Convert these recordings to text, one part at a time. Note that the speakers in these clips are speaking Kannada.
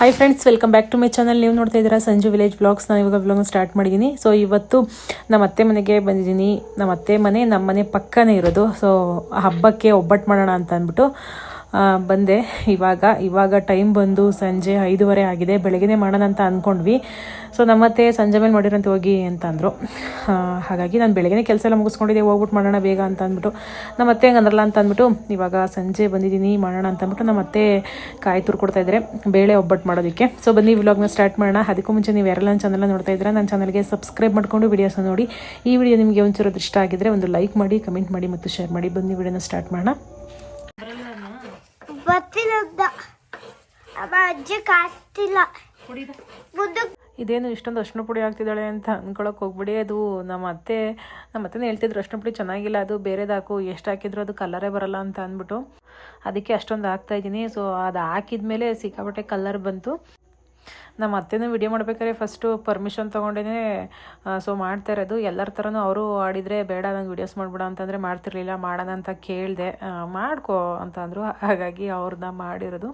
Hi friends, welcome back to my channel. ನೀವು ನೋಡ್ತಾ ಇದ್ದೀರಾ ಸಂಜು ವಿಲೇಜ್ ಬ್ಲಾಗ್ಸ್. ನಾನು ಇವಾಗ ಬ್ಲಾಗ್ನ ಸ್ಟಾರ್ಟ್ ಮಾಡಿದ್ದೀನಿ. ಸೊ ಇವತ್ತು ನಮ್ಮ ಅತ್ತೆ ಮನೆಗೆ ಬಂದಿದ್ದೀನಿ. ನಮ್ಮ ಅತ್ತೆ ಮನೆ ನಮ್ಮ ಮನೆ ಪಕ್ಕನೇ ಇರೋದು. ಸೊ ಹಬ್ಬಕ್ಕೆ ಒಬ್ಬಟ್ಟು ಮಾಡೋಣ ಅಂತ ಅಂದ್ಬಿಟ್ಟು ಬಂದೆ. ಇವಾಗ ಟೈಮ್ ಬಂದು ಸಂಜೆ 5:30 ಆಗಿದೆ. ಬೆಳಗ್ಗೆ ಮಾಡೋಣ ಅಂತ ಅಂದ್ಕೊಂಡ್ವಿ. ಸೊ ನಮ್ಮತ್ತೆ ಸಂಜೆ ಮೇಲೆ ಮಾಡಿರೋಂತ ಹೋಗಿ ಅಂತ ಅಂದರು. ಹಾಗಾಗಿ ನಾನು ಬೆಳಗ್ಗೆ ಕೆಲಸ ಎಲ್ಲ ಮುಗಿಸ್ಕೊಂಡಿದ್ದೆ, ಹೋಗ್ಬಿಟ್ಟು ಮಾಡೋಣ ಬೇಗ ಅಂತ ಅಂದ್ಬಿಟ್ಟು ನಮ್ಮತ್ತೆ ಹಂಗೆ ಅಂದ್ರಲ್ಲ ಅಂತ ಅಂದ್ಬಿಟ್ಟು ಇವಾಗ ಸಂಜೆ ಬಂದಿದ್ದೀನಿ ಮಾಡೋಣ ಅಂತ ಅಂದ್ಬಿಟ್ಟು ನಮ್ಮತ್ತೆ ಕಾಯಿ ತುರ್ಕೊಡ್ತಾ ಇದ್ದಾರೆ ಬೇಳೆ ಒಬ್ಬಟ್ಟು ಮಾಡೋದಕ್ಕೆ. ಸೊ ಬನ್ನಿ ವ್ಲಾಗ್ನ ಸ್ಟಾರ್ಟ್ ಮಾಡೋಣ. ಅದಕ್ಕೂ ಮುಂಚೆ ನೀವು ಯಾರೆಲ್ಲ ನನ್ನ ಚಾನಲ್ನ ನೋಡ್ತಾ ಇದ್ದೀರಾ, ನನ್ನ ಚಾನಲ್ಗೆ ಸಬ್ಸ್ಕ್ರೈಬ್ ಮಾಡಿಕೊಂಡು ವಿಡಿಯೋಸ್ನ ನೋಡಿ. ಈ ವಿಡಿಯೋ ನಿಮಗೆ ಒಂಚೂರು ಇಷ್ಟ ಆಗಿದ್ರೆ ಒಂದು ಲೈಕ್ ಮಾಡಿ, ಕಮೆಂಟ್ ಮಾಡಿ ಮತ್ತು ಶೇರ್ ಮಾಡಿ. ಬನ್ನಿ ವಿಡಿಯೋನ ಸ್ಟಾರ್ಟ್ ಮಾಡೋಣ. ಇದೇನು ಇಷ್ಟೊಂದು ಅರ್ಶಿನ ಪುಡಿ ಹಾಕ್ತಿದ್ದಾಳೆ ಅಂತ ಅಂದ್ಕೊಳಕ್ಕೆ ಹೋಗ್ಬಿಡಿ. ಅದು ನಮ್ಮ ಅತ್ತೆನೇ ಹೇಳ್ತಿದ್ರು ಅರ್ಶಿನ ಪುಡಿ ಚೆನ್ನಾಗಿಲ್ಲ, ಅದು ಬೇರೆದು ಹಾಕು, ಎಷ್ಟು ಹಾಕಿದ್ರು ಅದು ಕಲರೇ ಬರಲ್ಲ ಅಂತ ಅಂದ್ಬಿಟ್ಟು ಅದಕ್ಕೆ ಅಷ್ಟೊಂದು ಹಾಕ್ತಾಯಿದ್ದೀನಿ. ಸೊ ಅದು ಹಾಕಿದ್ಮೇಲೆ ಸಿಕ್ಕಾಪಟ್ಟೆ ಕಲರ್ ಬಂತು. ನಮ್ಮ ಅತ್ತೆನೂ ವಿಡಿಯೋ ಮಾಡ್ಬೇಕಾದ್ರೆ ಫಸ್ಟು ಪರ್ಮಿಷನ್ ತೊಗೊಂಡೇ ಸೊ ಮಾಡ್ತಾ ಇರೋದು. ಎಲ್ಲರ ಥರನೂ ಅವರು ಆಡಿದರೆ ಬೇಡ ನಂಗೆ ವಿಡಿಯೋಸ್ ಮಾಡ್ಬಿಡ ಅಂತಂದರೆ ಮಾಡ್ತಿರ್ಲಿಲ್ಲ. ಮಾಡೋಣ ಅಂತ ಕೇಳಿದೆ, ಮಾಡ್ಕೊ ಅಂತ ಅಂದರು. ಹಾಗಾಗಿ ಅವ್ರನ್ನ ಮಾಡಿರೋದು.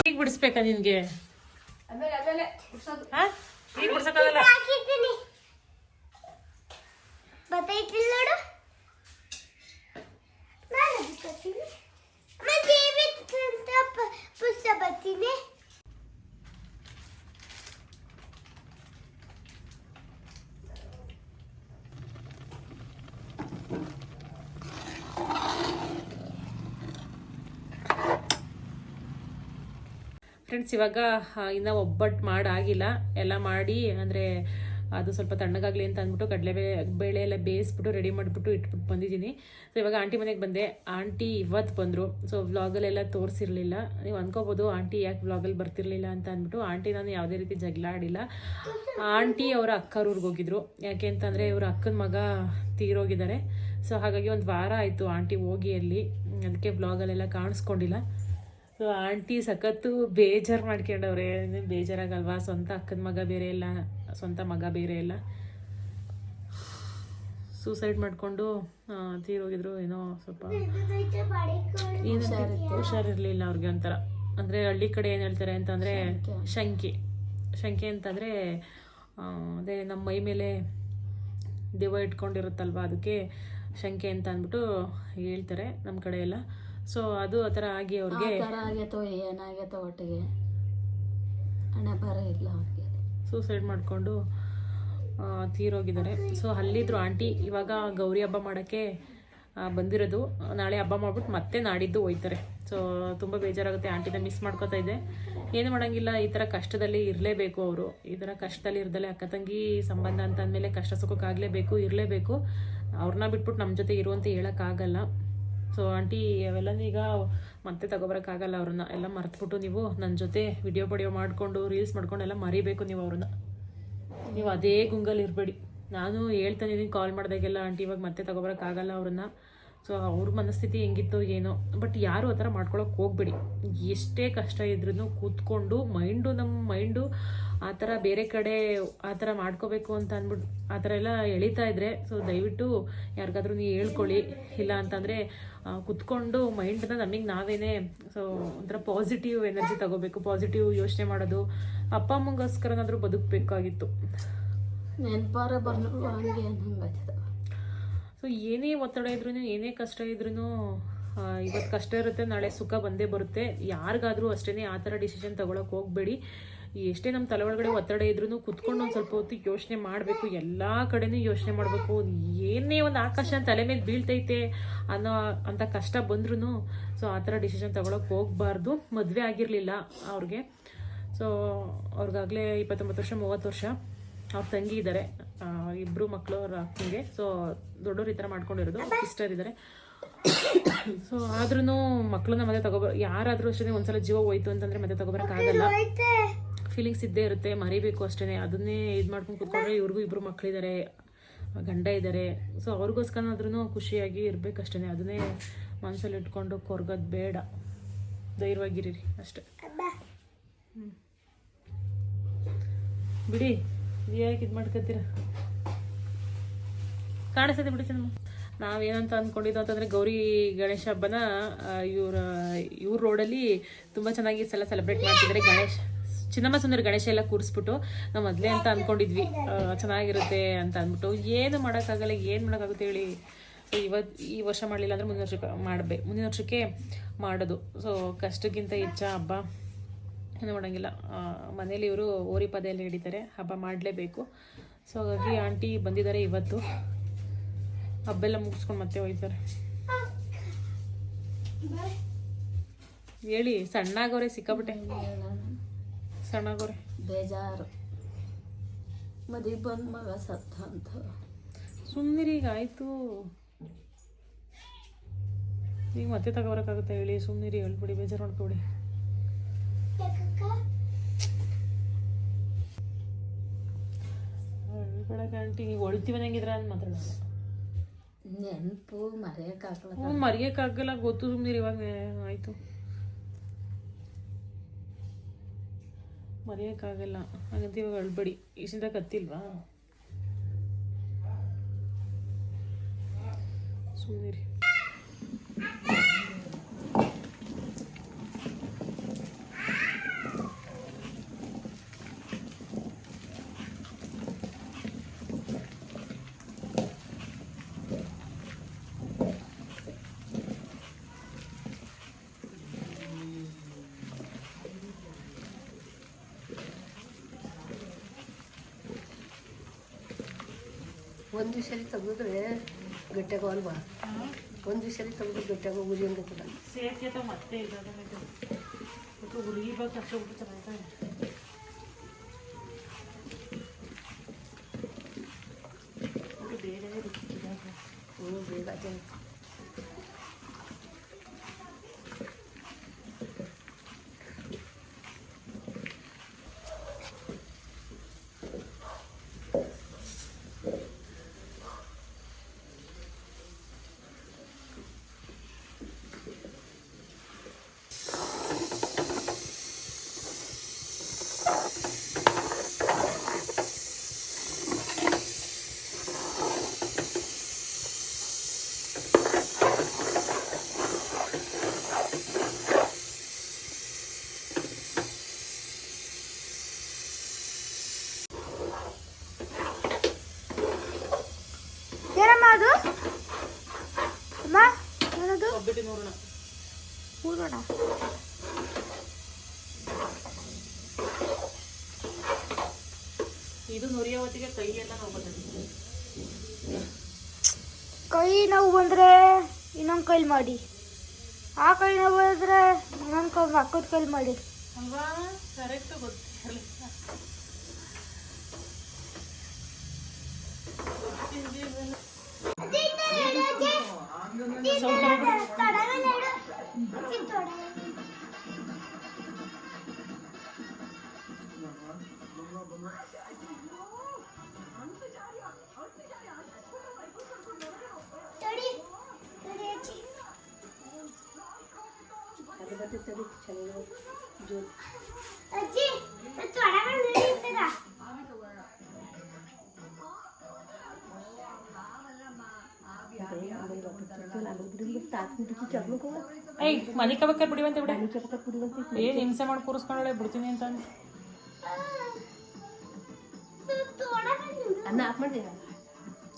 ಈಗ ಬಿಡಿಸ್ಬೇಕಾ ನಿನ್ಗೆ? ಈಗ ಬಿಡ್ಸಕ್ಕಾಗಲ್ಲ. ಫ್ರೆಂಡ್ಸ್, ಇವಾಗ ಇನ್ನೂ ಒಬ್ಬಟ್ಟು ಮಾಡಾಗಿಲ್ಲ. ಎಲ್ಲ ಮಾಡಿ ಅಂದರೆ ಅದು ಸ್ವಲ್ಪ ತಣ್ಣಗಾಗಲಿ ಅಂತ ಅಂದ್ಬಿಟ್ಟು ಬೇಳೆ ಎಲ್ಲ ಬೇಯಿಸ್ಬಿಟ್ಟು ರೆಡಿ ಮಾಡಿಬಿಟ್ಟು ಇಟ್ಬಿಟ್ಟು ಬಂದಿದ್ದೀನಿ. ಸೊ ಇವಾಗ ಆಂಟಿ ಮನೆಗೆ ಬಂದೆ. ಆಂಟಿ ಇವತ್ತು ಬಂದರು. ಸೊ ವ್ಲಾಗಲ್ಲೆಲ್ಲ ತೋರಿಸಿರಲಿಲ್ಲ. ನೀವು ಅಂದ್ಕೋಬೋದು ಆಂಟಿ ಯಾಕೆ ವ್ಲಾಗಲ್ಲಿ ಬರ್ತಿರ್ಲಿಲ್ಲ ಅಂತ ಅಂದ್ಬಿಟ್ಟು. ಆಂಟಿ ನಾನು ಯಾವುದೇ ರೀತಿ ಜಗಳ ಆಡಿಲ್ಲ. ಆಂಟಿ ಅವರ ಅಕ್ಕರೂರಿಗೆ ಹೋಗಿದ್ರು. ಯಾಕೆ ಅಂತಂದರೆ ಇವರು ಅಕ್ಕನ ಮಗ ತೀರೋಗಿದ್ದಾರೆ. ಸೊ ಹಾಗಾಗಿ ಒಂದು ವಾರ ಆಯಿತು ಆಂಟಿ ಹೋಗಿ ಅಲ್ಲಿ. ಅದಕ್ಕೆ ವ್ಲಾಗಲ್ಲೆಲ್ಲ ಕಾಣಿಸ್ಕೊಂಡಿಲ್ಲ. ಸೊ ಆಂಟಿ ಸಖತ್ತು ಬೇಜಾರು ಮಾಡ್ಕೊಂಡವ್ರೆ. ಬೇಜಾರಾಗಲ್ವಾ? ಸ್ವಂತ ಅಕ್ಕನ ಮಗ ಬೇರೆ ಇಲ್ಲ, ಸ್ವಂತ ಮಗ ಬೇರೆ ಇಲ್ಲ. ಸೂಸೈಡ್ ಮಾಡಿಕೊಂಡು ತೀರೋಗಿದ್ರು. ಏನೋ ಸ್ವಲ್ಪ ಹುಷಾರಿರಲಿಲ್ಲ ಅವ್ರಿಗೆ. ಒಂಥರ ಅಂದರೆ ಹಳ್ಳಿ ಕಡೆ ಏನು ಹೇಳ್ತಾರೆ ಅಂತಂದರೆ ಶಂಕೆ ಅಂತಂದರೆ ಅದೇ ನಮ್ಮ ಮೈ ಮೇಲೆ ದೆವ್ವ ಇಟ್ಕೊಂಡಿರುತ್ತಲ್ವ, ಅದಕ್ಕೆ ಶಂಕೆ ಅಂತ ಅಂದ್ಬಿಟ್ಟು ಹೇಳ್ತಾರೆ ನಮ್ಮ ಕಡೆ ಎಲ್ಲ. ಸೊ ಅದು ಆ ಥರ ಆಗಿ ಅವ್ರಿಗೆ ಏನಾಗೈತೋ ಒಟ್ಟಿಗೆ ಹಣೆ ಬರ ಇಲ್ಲ ಅವ್ರಿಗೆ. ಸೂಸೈಡ್ ಮಾಡಿಕೊಂಡು ತೀರೋಗಿದ್ದಾರೆ. So ಅಲ್ಲಿದ್ರು aunty. ಇವಾಗ ಗೌರಿ ಹಬ್ಬ ಮಾಡೋಕ್ಕೆ ಬಂದಿರೋದು. ನಾಳೆ ಹಬ್ಬ ಮಾಡ್ಬಿಟ್ಟು ಮತ್ತೆ ನಾಡಿದ್ದು ಹೋಯ್ತಾರೆ. ಸೊ ತುಂಬ ಬೇಜಾರಾಗುತ್ತೆ. ಆಂಟಿನ ಮಿಸ್ ಮಾಡ್ಕೋತಾ ಇದ್ದೆ. ಏನು ಮಾಡೋಂಗಿಲ್ಲ, ಈ ಥರ ಕಷ್ಟದಲ್ಲಿ ಇರಲೇಬೇಕು ಅವರು. ಈ ಥರ ಕಷ್ಟದಲ್ಲಿ ಇರ್ದಲೆ ಅಕ್ಕ ತಂಗಿ ಸಂಬಂಧ ಅಂತ ಅಂದಮೇಲೆ ಕಷ್ಟ ಸುಖಕ್ಕಾಗಲೇಬೇಕು, ಇರಲೇಬೇಕು. ಅವ್ರನ್ನ ಬಿಟ್ಬಿಟ್ಟು ನಮ್ಮ ಜೊತೆ ಇರುವಂತ ಹೇಳೋಕ್ಕಾಗಲ್ಲ. ಸೊ ಆಂಟಿ ಅವೆಲ್ಲನೂ ಈಗ ಮತ್ತೆ ತಗೊಬರೋಕ್ಕಾಗಲ್ಲ. ಅವ್ರನ್ನ ಎಲ್ಲ ಮರೆತುಬಿಟ್ಟು ನೀವು ನನ್ನ ಜೊತೆ ವಿಡಿಯೋ ಮಾಡಿಕೊಂಡು ರೀಲ್ಸ್ ಮಾಡ್ಕೊಂಡು ಎಲ್ಲ ಮರಿಬೇಕು ನೀವು ಅವ್ರನ್ನ. ನೀವು ಅದೇ ಗುಂಗಲ್ಲಿ ಇರಬೇಡಿ. ನಾನು ಹೇಳ್ತಾನೆ ಇದೀನಿ ಕಾಲ್ ಮಾಡಿದಾಗೆಲ್ಲ, ಆಂಟಿ ಇವಾಗ ಮತ್ತೆ ತಗೊಬರೋಕ್ಕಾಗಲ್ಲ ಅವ್ರನ್ನ. ಸೊ ಅವ್ರ ಮನಸ್ಥಿತಿ ಹೆಂಗಿತ್ತು ಏನೋ, ಬಟ್ ಯಾರು ಆ ಥರ ಮಾಡ್ಕೊಳಕ್ಕೆ ಹೋಗ್ಬೇಡಿ. ಎಷ್ಟೇ ಕಷ್ಟ ಇದ್ರೂ ಕೂತ್ಕೊಂಡು ನಮ್ಮ ಮೈಂಡು ಆ ಥರ ಬೇರೆ ಕಡೆ ಆ ಥರ ಮಾಡ್ಕೋಬೇಕು ಅಂತ ಅಂದ್ಬಿಟ್ಟು ಆ ಥರ ಎಲ್ಲ ಎಳಿತಾ ಇದ್ರೆ, ಸೊ ದಯವಿಟ್ಟು ಯಾರಿಗಾದ್ರೂ ನೀವು ಹೇಳ್ಕೊಳ್ಳಿ. ಇಲ್ಲ ಅಂತಂದರೆ ಕುತ್ಕೊಂಡು ಮೈಂಡನ್ನ ನಮಗೆ ನಾವೇನೇ ಸೊ ಒಂಥರ ಪಾಸಿಟಿವ್ ಎನರ್ಜಿ ತಗೋಬೇಕು, ಪಾಸಿಟಿವ್ ಯೋಚನೆ ಮಾಡೋದು. ಅಪ್ಪ ಅಮ್ಮಂಗೋಸ್ಕರನಾದರೂ ಬದುಕಬೇಕಾಗಿತ್ತು. ನೆನಪಾರ ಬರ್ನೂ ಹಂಗೆ ಹಂಗಾಯ್ತದ. ಸೊ ಏನೇ ಒತ್ತಡ ಇದ್ರೂ, ಏನೇ ಕಷ್ಟ ಇದ್ರೂ ಇವತ್ತು ಕಷ್ಟ ಇರುತ್ತೆ, ನಾಳೆ ಸುಖ ಬಂದೇ ಬರುತ್ತೆ. ಯಾರಿಗಾದರೂ ಅಷ್ಟೇ ಆ ಥರ ಡಿಸಿಷನ್ ತೊಗೊಳಕ್ಕೆ ಹೋಗಬೇಡಿ. ಎಷ್ಟೇ ನಮ್ಮ ತಲೆ ಒಳಗಡೆ ಒತ್ತಡ ಇದ್ರೂ ಕುತ್ಕೊಂಡು ಒಂದು ಸ್ವಲ್ಪ ಹೊತ್ತು ಯೋಚನೆ ಮಾಡಬೇಕು. ಎಲ್ಲ ಕಡೆನೂ ಯೋಚನೆ ಮಾಡಬೇಕು. ಏನೇ ಒಂದು ಆಕಾಶ ತಲೆ ಮೇಲೆ ಬೀಳ್ತೈತೆ ಅಂತ ಕಷ್ಟ ಬಂದ್ರೂ ಸೊ ಆ ಥರ ಡಿಸಿಷನ್ ತೊಗೊಳಕ್ಕೆ ಹೋಗಬಾರ್ದು. ಮದುವೆ ಆಗಿರಲಿಲ್ಲ ಅವ್ರಿಗೆ. ಸೊ ಅವ್ರಿಗಾಗಲೇ 29 ವರ್ಷ 30 ವರ್ಷ. ಅವ್ರ ತಂಗಿ ಇದ್ದಾರೆ, ಇಬ್ಬರು ಮಕ್ಕಳು ಅವ್ರ ಅಕ್ಕಂಗೆ. ಸೊ ದೊಡ್ಡವ್ರು ಈ ಥರ ಮಾಡ್ಕೊಂಡಿರೋದು, ಸಿಸ್ಟರ್ ಇದ್ದಾರೆ. ಸೊ ಆದ್ರೂ ಮಕ್ಕಳನ್ನ ಮತ್ತೆ ಯಾರಾದರೂ ಅಷ್ಟೇ ಒಂದ್ಸಲ ಜೀವ ಹೋಯ್ತು ಅಂತಂದರೆ ಮತ್ತೆ ತೊಗೊಬರೋಕ್ಕಾಗಲ್ಲ. ಫೀಲಿಂಗ್ಸ್ ಇದ್ದೇ ಇರುತ್ತೆ, ಮರಿಬೇಕು ಅಷ್ಟೇ. ಅದನ್ನೇ ಇದು ಮಾಡ್ಕೊಂಡು ಕೂತ್ಕೊಂಡ್ರೆ ಇವ್ರಿಗೂ 2 ಮಕ್ಕಳಿದ್ದಾರೆ, ಗಂಡ ಇದ್ದಾರೆ. ಸೊ ಅವ್ರಿಗೋಸ್ಕರನಾದ್ರೂ ಖುಷಿಯಾಗಿ ಇರಬೇಕಷ್ಟೇ. ಅದನ್ನೇ ಮನಸ್ಸಲ್ಲಿ ಇಟ್ಕೊಂಡು ಕೊರ್ಗೋದು ಬೇಡ. ಧೈರ್ಯವಾಗಿರಿ ಅಷ್ಟೇ. ಬಿಡಿ, ಯಾಕೆ ಇದು ಮಾಡ್ಕೊತೀರ? ಕಾಣಿಸ್ತದೆ ಬಿಡಿ ಚೆನ್ನಮ್ಮ. ನಾವೇನಂತ ಅಂದ್ಕೊಂಡಿದ್ದು ಅಂತಂದರೆ ಗೌರಿ ಗಣೇಶ ಹಬ್ಬನ ಇವ್ರ ರೋಡಲ್ಲಿ ತುಂಬ ಚೆನ್ನಾಗಿ ಸಲ ಸೆಲೆಬ್ರೇಟ್ ಮಾಡ್ತಿದ್ದಾರೆ. ಚಿನ್ನಮ್ಮ ಸುಂದರ ಗಣೇಶ ಎಲ್ಲ ಕೂರಿಸ್ಬಿಟ್ಟು ನಾವು ಮೊದಲೇ ಅಂತ ಅಂದ್ಕೊಂಡಿದ್ವಿ ಚೆನ್ನಾಗಿರುತ್ತೆ ಅಂತ ಅಂದ್ಬಿಟ್ಟು. ಏನು ಮಾಡೋಕ್ಕಾಗುತ್ತೆ ಹೇಳಿ. ಈ ವರ್ಷ ಮಾಡಲಿಲ್ಲ ಅಂದರೆ ಮುಂದಿನ ವರ್ಷಕ್ಕೆ ಮಾಡೋದು. ಸೊ ಕಷ್ಟಕ್ಕಿಂತ ಹೆಚ್ಚ ಹಬ್ಬ ಏನು ಮಾಡೋಂಗಿಲ್ಲ. ಮನೇಲಿ ಇವರು ಓರಿ ಪದ ಎಲ್ಲ ಹಿಡಿತಾರೆ, ಹಬ್ಬ ಮಾಡಲೇಬೇಕು. ಸೊ ಹಾಗಾಗಿ ಆಂಟಿ ಬಂದಿದ್ದಾರೆ ಇವತ್ತು. ಹಬ್ಬ ಎಲ್ಲ ಮುಗಿಸ್ಕೊಂಡು ಮತ್ತೆ ಹೋಗ್ತಾರೆ. ಹೇಳಿ, ಸಣ್ಣಾಗೋರೆ ಸಿಕ್ಕಾಬಿಟ್ಟೆ, ಸಣ್ಣಾಗೋರೆ. ಬೇಜಾರು, ಮದುವೆ ಬಂದು ಮಗ ಸತ್ತ ಅಂತ. ಸುಮ್ಮನಿರಿ, ಈಗ ಆಯಿತು. ಈಗ ಮತ್ತೆ ತಗೋಬರೋಕ್ಕಾಗುತ್ತೆ ಹೇಳಿ? ಸುಮ್ಮನಿರಿ, ಹೇಳ್ಬಿಡಿ, ಬೇಜಾರು ಮಾಡ್ಕೊಬಿಡಿ. ಹೇಳ್ಬೇಡಕ್ಕೆ ಆಂಟಿ, ನೀವು ಹೊಳ್ತೀವಿ ನಂಗಿದ್ರ ಅಂತ ಮಾತಾಡೋಣ. ನೆನಪು ಮರೆಯೋಕ್ಕಾಗಲ್ಲ. ಮರೆಯೋಕ್ಕಾಗಲ್ಲ, ಗೊತ್ತು. ಸುಮ್ಮನಿರಿ, ಇವಾಗ ಆಯಿತು. ಮರೆಯೋಕ್ಕಾಗಲ್ಲ ಹಾಗಂತ ಇವಾಗ ಹೇಳ್ಬೇಡಿ. ಇಷ್ಟಿಂದ ಕತ್ತಿಲ್ವಾ? ಸುಮ್ಮನಿರಿ. ಒಂದು ಸರಿ ತೆಗೆದ್ರೆ ಗಟ್ಟಿಯಾಗೋ ಅಲ್ವಾ? ಒಂದು ಸರಿ ತೆಗೆದು ಗಟ್ಟಿಯಾಗೋ ಉರಿ ಹಂಗತ್ತಲ್ಲ. ಸೇರ್ಕೆ ಅಥವಾ ಮತ್ತೆ ಹುಡುಗಿ ಬಗ್ಗೆ ಕಷ್ಟ ಚೆನ್ನಾಗಿ ಬೇರೆ ಬೇಗ ನೋಡೋಣ. ಇದು ನುರಿಯೋ ಹೊತ್ತಿಗೆ ಕೈ ಎಲ್ಲ ನೋವು ಬರ್ತದೆ. ಕೈ ನೋವು ಬಂದರೆ ಇನ್ನೊಂದು ಕೈಲಿ ಮಾಡಿ, ಆ ಕೈ ನೋವು ಬಂದರೆ ಇನ್ನೊಂದು ಕೈ ಅಕ್ಕದ ಕೈಲಿ ಮಾಡಿ ಅಲ್ವಾ? ಕರೆಕ್ಟ್ ಗೊತ್ತಿರಲಿಲ್ಲ. ಏಯ್ ಮನೆ ಕಬಕ್ಕ ಬಿಡಿವಂತೆ ಬಿಡ, ಏನ್ ಹಿಂಸೆ ಮಾಡಿ ಕೂರಿಸ್ಕೊಂಡಳೆ ಬಿಡ್ತೀನಿ ಅಂತ ಅನ್ನ ಆಫ್ ಮಾಡಿದ.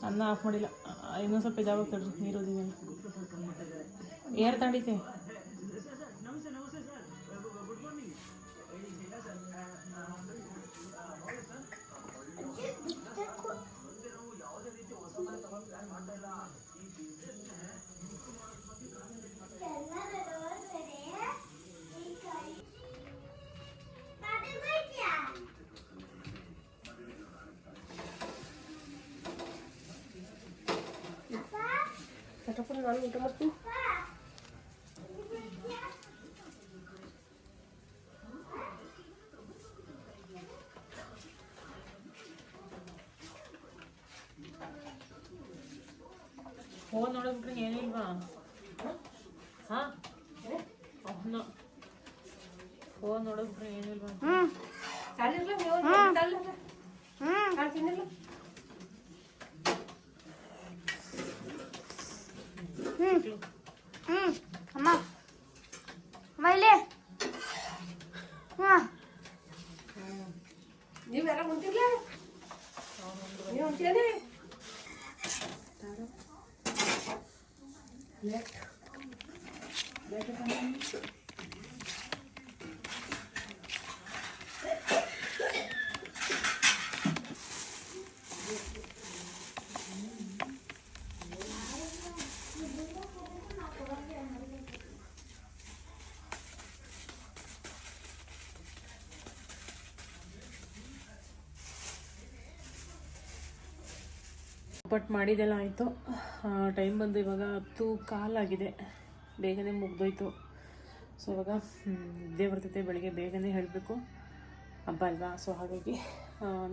ಅನ್ನ ಆಫ್ ಮಾಡಿಲ್ಲ, ಇನ್ನೊಂದು ಸ್ವಲ್ಪ ಜಾಗ ತಡ್ರಿ, ನೀರು ಏರ್ ತಾಂಡಿತೆ ತಟಕೊಂಡು ನಾನು ಊಟ ಮಾಡ್ತೀನಿ. ಫೋನ್ ನೋಡಿಬಿಟ್ರೆ ಏನಿಲ್ವಾ? ಹಾಂ ಫೋನ್ ನೋಡಿಬಿಟ್ರೆ ಏನಿಲ್ವಾ? ಕಾಲಿರ್ಲ ನೀವು ಕಾಲು ತಿನ್ನಿಲ್ಲ. ಅಮ್ಮ ಅಮ್ಮ ಇಲ್ಲಿ ನೀವು ಯಾರ ಮುಂತಿಲ್ಲ ನೀವು ಮುಂಚೇನೆ ಬಟ್ ಮಾಡಿದೆಲ್ಲ ಆಯಿತು. ಟೈಮ್ ಬಂದು ಇವಾಗ 10:15 ಬೇಗನೆ ಮುಗ್ದೋಯ್ತು. ಸೊ ಇವಾಗ ನಿದ್ದೆ ಬರ್ತೈತೆ, ಬೆಳಗ್ಗೆ ಬೇಗನೆ ಹೇಳಬೇಕು, ಹಬ್ಬ ಅಲ್ವಾ. ಸೊ ಹಾಗಾಗಿ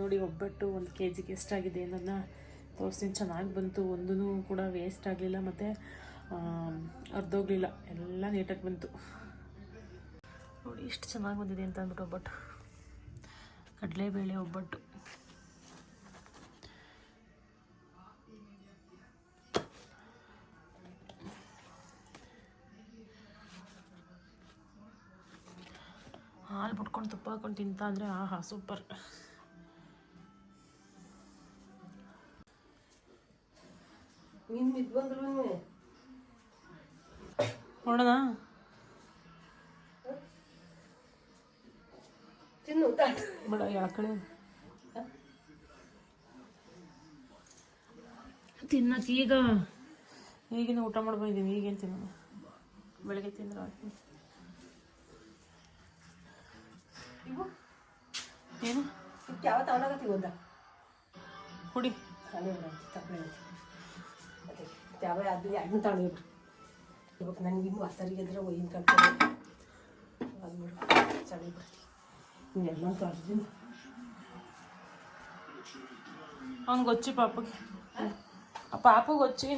ನೋಡಿ ಒಬ್ಬಟ್ಟು 1 kg ಎಷ್ಟಾಗಿದೆ ಅನ್ನೋದನ್ನ ತೋರಿಸ್ತೀನಿ. ಚೆನ್ನಾಗಿ ಬಂತು, ಒಂದೂ ಕೂಡ ವೇಸ್ಟ್ ಆಗಲಿಲ್ಲ ಮತ್ತು ಅರ್ಧೋಗ್ಲಿಲ್ಲ, ಎಲ್ಲ ನೀಟಾಗಿ ಬಂತು. ನೋಡಿ ಎಷ್ಟು ಚೆನ್ನಾಗಿ ಬಂದಿದೆ ಅಂತ ಅಂದ್ಬಿಟ್ಟು ಒಬ್ಬಟ್ಟು, ಕಡಲೆಬೇಳೆ ಒಬ್ಬಟ್ಟು. ಹಾಲು ಬಿಟ್ಕೊಂಡು ತುಪ್ಪ ಹಾಕೊಂಡು ತಿಂತ ಅಂದರೆ ಆಹಾ ಸೂಪರ್. ನೀನು ಇದು ಬಂದ್ರು ನೋಡೋಣ, ತಿನ್ನು ಬೇಡ ಯಾಕಡೆ ತಿನ್ನಕ್ಕೆ ಈಗಿನ ಊಟ ಮಾಡ್ಬಂದಿದ್ದೀನಿ. ಈಗೇನು ತಿನ್ನೋಣ, ಬೆಳಗ್ಗೆ ತಿಂದ್ರೆ ಆಗ್ತೀನಿ. ಏನು ಯಾವ ತಗೊಂಡಾಗತ್ತೀವಿ ಒಂದ ಕುಡಿ ತಲೆ ತಪ್ಪಳೆ ಅದೇ ಯಾವ ಅದು ಎರಡನ್ನೂ ತಗೊಂಡಿವ್ರಿ. ಇವಾಗ ನನಗೆ ಇನ್ನೂ ಹತ್ತರಿಗೆ ಇದ್ರೆ ಒಯ್ಯಿನ ಕಟ್ಕೊಂಡು ಅದು ಚಳಿ ಬರ್ತೀನಿ. ಇನ್ನೆಲ್ಲ ತೊಳೆದಿದ್ದೀನಿ. ಅವ್ನಿಗೆ ಗೊಚ್ಚಿ ಪಾಪಗೆ, ಆ ಪಾಪಗೆ ಗೊಚ್ಚಿ